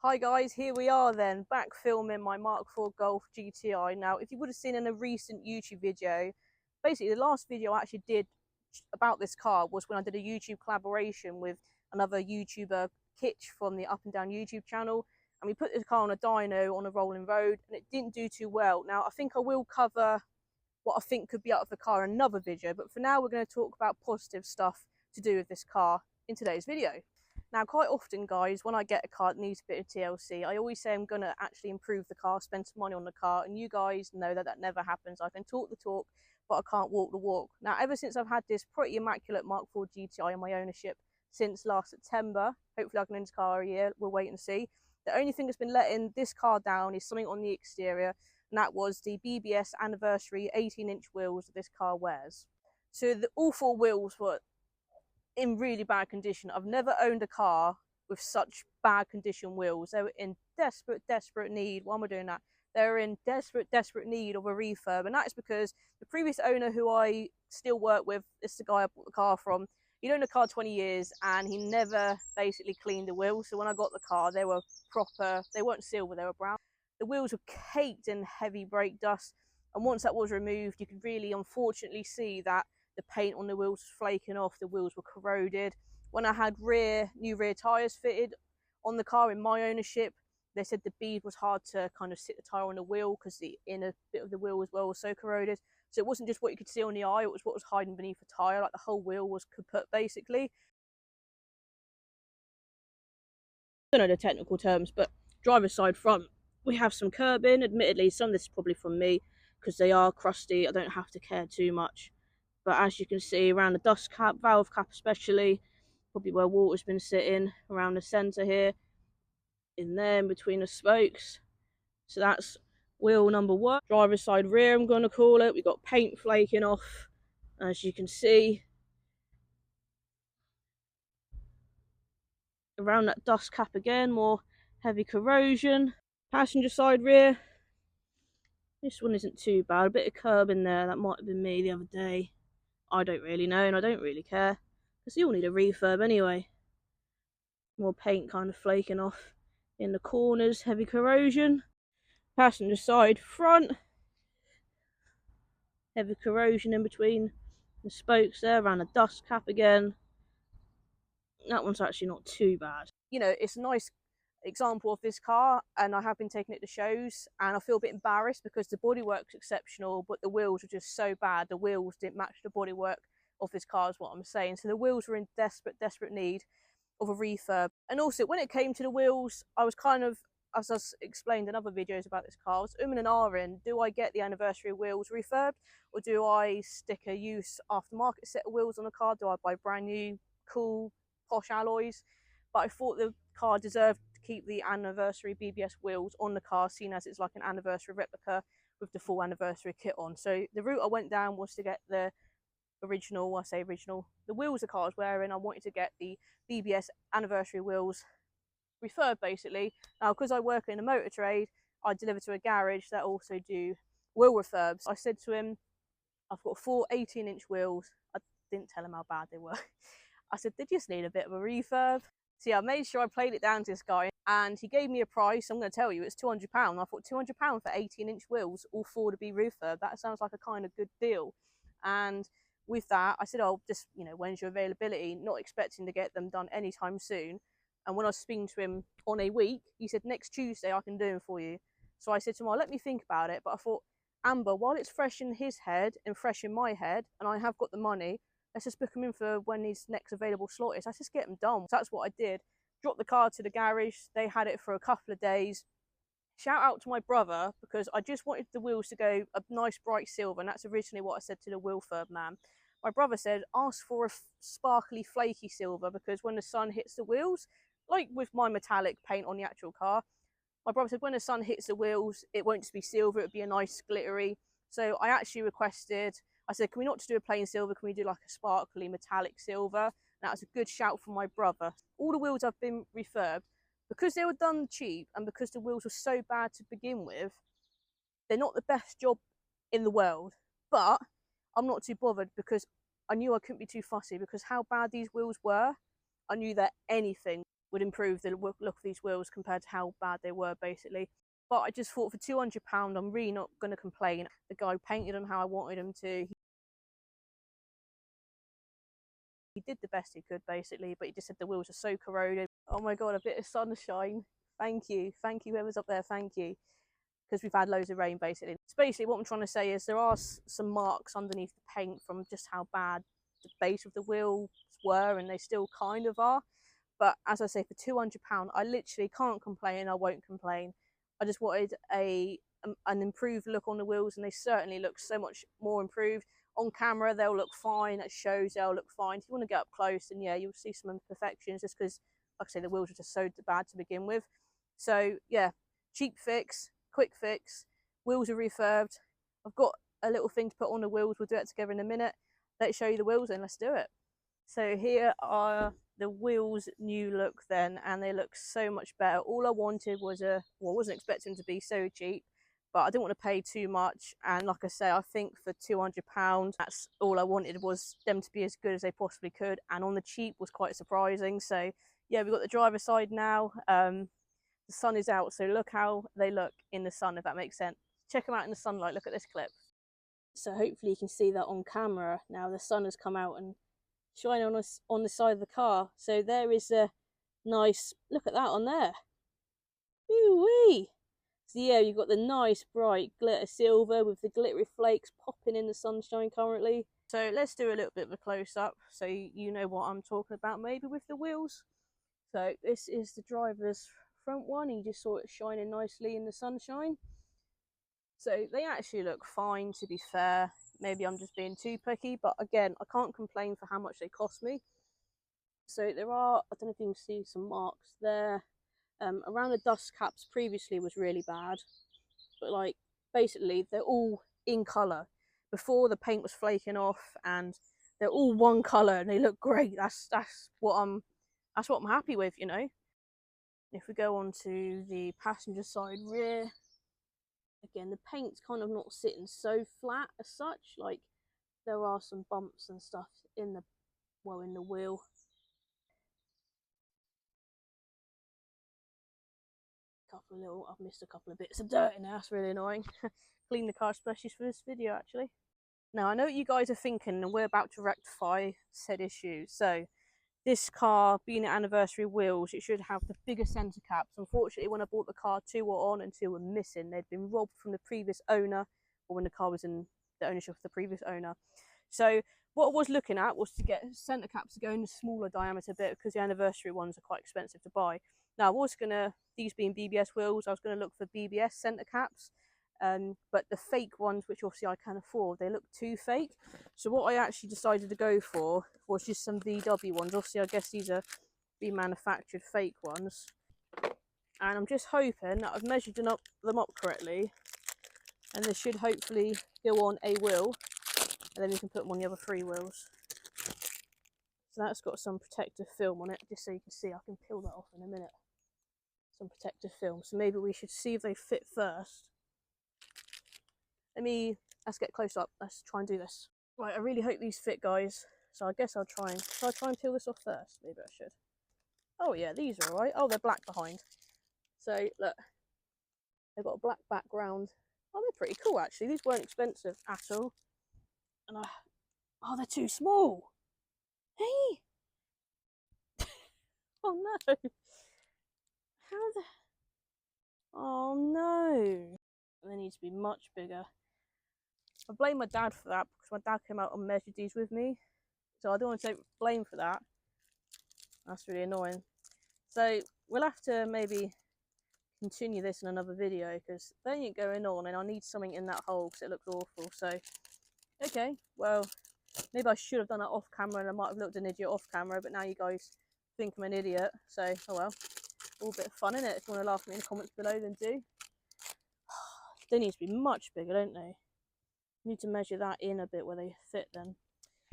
Hi guys, here we are then, back filming my Mark IV Golf GTI. Now, if you would have seen in a recent YouTube video, basically the last video I actually did about this car was when I did a YouTube collaboration with another YouTuber, Kitch, from the Up and Down YouTube channel. And we put this car on a dyno on a rolling road and it didn't do too well. Now, I think I will cover what I think could be out of the car in another video, but for now we're going to talk about positive stuff to do with this car in today's video. Now, quite often, guys, when I get a car that needs a bit of TLC, I always say I'm going to actually improve the car, spend some money on the car, and you guys know that that never happens. I can talk the talk, but I can't walk the walk. Now, ever since I've had this pretty immaculate Mark IV GTI in my ownership since last September, hopefully I can own this car a year, we'll wait and see. The only thing that's been letting this car down is something on the exterior, and that was the BBS anniversary 18-inch wheels that this car wears. So all four wheels were in really bad condition. I've never owned a car with such bad condition wheels. They were in desperate need. Why am I doing that? They're in desperate need of a refurb, and that's because the previous owner, who I still work with, is the guy I bought the car from. He'd owned the car 20 years and he never basically cleaned the wheels. So when I got the car, they were proper, they weren't silver, they were brown. The wheels were caked in heavy brake dust, and once that was removed, you could really unfortunately see that the paint on the wheels was flaking off, the wheels were corroded. When I had new rear tyres fitted on the car in my ownership, they said the bead was hard to kind of sit the tyre on the wheel because the inner bit of the wheel as well was so corroded. So it wasn't just what you could see on the eye, it was what was hiding beneath the tyre, like the whole wheel was kaput basically. I don't know the technical terms, but driver's side front, we have some curbing. Admittedly, some of this is probably from me because they are crusty, I don't have to care too much. But as you can see, around the dust cap, valve cap especially, probably where water's been sitting, around the centre here, in there, in between the spokes. So that's wheel number one. Driver's side rear, I'm going to call it. We've got paint flaking off, as you can see. Around that dust cap again, more heavy corrosion. Passenger side rear. This one isn't too bad. A bit of curb in there. That might have been me the other day. I don't really know, and I don't really care, because you all need a refurb anyway. More paint kind of flaking off in the corners, heavy corrosion. Passenger side front, heavy corrosion in between the spokes there, around the dust cap again. That one's actually not too bad. You know, it's a nice example of this car, and I have been taking it to shows, and I feel a bit embarrassed because the bodywork's exceptional, but the wheels were just so bad. The wheels didn't match the bodywork of this car, is what I'm saying. So the wheels were in desperate need of a refurb. And also, when it came to the wheels, I was kind of, as I explained in other videos about this car, I was and ahhing, do I get the anniversary wheels refurbed, or do I stick a used aftermarket set of wheels on the car? Do I buy brand new, cool, posh alloys? But I thought the car deserved to keep the anniversary BBS wheels on the car, seen as it's like an anniversary replica with the full anniversary kit on. So the route I went down was to get the original, I say original, the wheels the car was wearing. I wanted to get the BBS anniversary wheels refurbed basically. Now, because I work in a motor trade, I deliver to a garage that also do wheel refurbs. I said to him, I've got 4 18-inch wheels. I didn't tell him how bad they were. I said, they just need a bit of a refurb. So yeah, I made sure I played it down to this guy, and he gave me a price. I'm going to tell you, it's £200. I thought £200 for 18-inch wheels, all 4 to be refurbed. That sounds like a kind of good deal. And with that, I said, oh, just, you know, when's your availability? Not expecting to get them done anytime soon. And when I was speaking to him on a week, he said, next Tuesday I can do them for you. So I said to him, well, let me think about it. But I thought, Amber, while it's fresh in his head and fresh in my head, and I have got the money, let's just book him in for when his next available slot is. Let's just get them done. So that's what I did. Dropped the car to the garage. They had it for a couple of days. Shout out to my brother, because I just wanted the wheels to go a nice bright silver, and that's originally what I said to the wheel furb man. My brother said, ask for a sparkly flaky silver, because when the sun hits the wheels, like with my metallic paint on the actual car, my brother said when the sun hits the wheels, it won't just be silver, it'll be a nice glittery. So I actually requested, I said, can we not just do a plain silver, can we do like a sparkly metallic silver? And that was a good shout from my brother. All the wheels have been refurbed. Because they were done cheap, and because the wheels were so bad to begin with, they're not the best job in the world. But I'm not too bothered, because I knew I couldn't be too fussy, because how bad these wheels were, I knew that anything would improve the look of these wheels compared to how bad they were basically. But I just thought for £200 I'm really not going to complain. The guy painted them how I wanted him to. He did the best he could basically, but he just said the wheels are so corroded. Oh my god, a bit of sunshine. Thank you whoever's up there, thank you, because we've had loads of rain basically. So basically what I'm trying to say is there are some marks underneath the paint from just how bad the base of the wheels were, and they still kind of are. But as I say, for £200 I literally can't complain. I won't complain. I just wanted an improved look on the wheels, and they certainly look so much more improved. On camera they'll look fine, at shows they'll look fine. If you want to get up close, then yeah, you'll see some imperfections, just because, like I say, the wheels are just so bad to begin with. So yeah, cheap fix, quick fix. Wheels are refurbed. I've got a little thing to put on the wheels. We'll do it together in a minute. Let's show you the wheels and let's do it. So here are the wheels new look then, and they look so much better. All I wanted was I wasn't expecting them to be so cheap, but I didn't want to pay too much. And like I say, I think for £200 that's all I wanted, was them to be as good as they possibly could, and on the cheap was quite surprising. So yeah, we've got the driver's side now. The sun is out, so look how they look in the sun, if that makes sense. Check them out in the sunlight. Look at this clip. So hopefully you can see that on camera now. The sun has come out and shine on us on the side of the car. So there is a nice look at that on there. Ooh-wee. So yeah, you've got the nice bright glitter silver with the glittery flakes popping in the sunshine currently. So let's do a little bit of a close-up so you know what I'm talking about maybe with the wheels. So this is the driver's front one. You just saw it shining nicely in the sunshine. So they actually look fine, to be fair. Maybe I'm just being too picky, but again, I can't complain for how much they cost me. So there are, I don't know if you can see some marks there. Around the dust caps previously was really bad, but like basically they're all in colour. Before, the paint was flaking off, and they're all one colour and they look great. That's what I'm happy with, you know. If we go on to the passenger side rear, again, the paint's kind of not sitting so flat as such. Like, there are some bumps and stuff in the wheel. I've missed a couple of bits of dirt in there. That's really annoying. Clean the car especially for this video, actually. Now, I know what you guys are thinking, and we're about to rectify said issue. So this car, being anniversary wheels, it should have the bigger centre caps. Unfortunately, when I bought the car, 2 were on and 2 were missing. They'd been robbed from the previous owner, or when the car was in the ownership of the previous owner. So what I was looking at was to get centre caps to go in a smaller diameter bit, because the anniversary ones are quite expensive to buy. Now, I was gonna, these being BBS wheels, I was gonna look for BBS centre caps. But the fake ones, which obviously I can afford, they look too fake. So what I actually decided to go for was just some VW ones. Obviously, I guess these are remanufactured fake ones. And I'm just hoping that I've measured them up correctly, and they should hopefully go on a wheel, and then we can put them on the other 3 wheels. So that's got some protective film on it, just so you can see. I can peel that off in a minute. Some protective film. So maybe we should see if they fit first. Let's get close up. Let's try and do this. Right, I really hope these fit, guys. So I guess I'll try and peel this off first. Maybe I should. Oh yeah, these are alright. Oh, they're black behind. So look, they've got a black background. Oh, they're pretty cool actually. These weren't expensive at all. And oh, they're too small. Hey. Oh no. Oh no. They need to be much bigger. I blame my dad for that, because my dad came out and measured these with me. So I don't want to take blame for that. That's really annoying. So we'll have to maybe continue this in another video, because they ain't going on, and I need something in that hole because it looks awful. So, okay, well, maybe I should have done that off camera, and I might have looked an idiot off camera, but now you guys think I'm an idiot. So, oh well. All a bit of fun, innit? If you want to laugh at me in the comments below, then do. They need to be much bigger, don't they? Need to measure that in a bit where they fit then.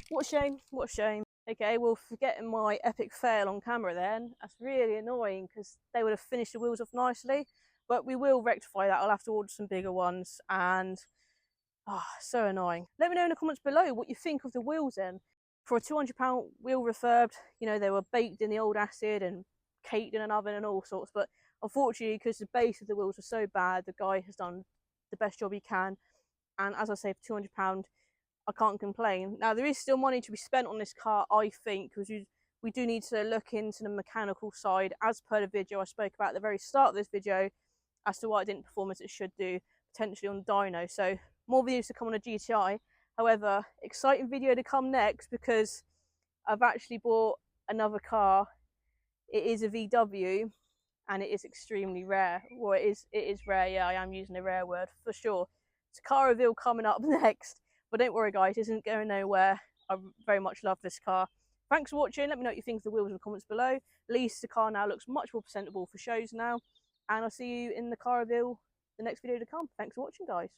What a shame, what a shame. Okay, well, forgetting my epic fail on camera then, that's really annoying, because they would have finished the wheels off nicely, but we will rectify that. I'll have to order some bigger ones, and so annoying. Let me know in the comments below what you think of the wheels then. For a £200 wheel refurbed, you know, they were baked in the old acid and caked in an oven and all sorts. But unfortunately, because the base of the wheels was so bad, the guy has done the best job he can. And as I say, for £200, I can't complain. Now, there is still money to be spent on this car, I think, because we do need to look into the mechanical side, as per the video I spoke about at the very start of this video, as to why it didn't perform as it should do, potentially on the dyno. So more videos to come on a GTI. However, exciting video to come next, because I've actually bought another car. It is a VW, and it is extremely rare. Well, it is rare. Yeah, I am using a rare word for sure. It's a car reveal coming up next, but don't worry guys, it isn't going nowhere. I very much love this car. Thanks for watching. Let me know what you think of the wheels in the comments below. At least the car now looks much more presentable for shows now, and I'll see you in the car reveal the next video to come. Thanks for watching guys.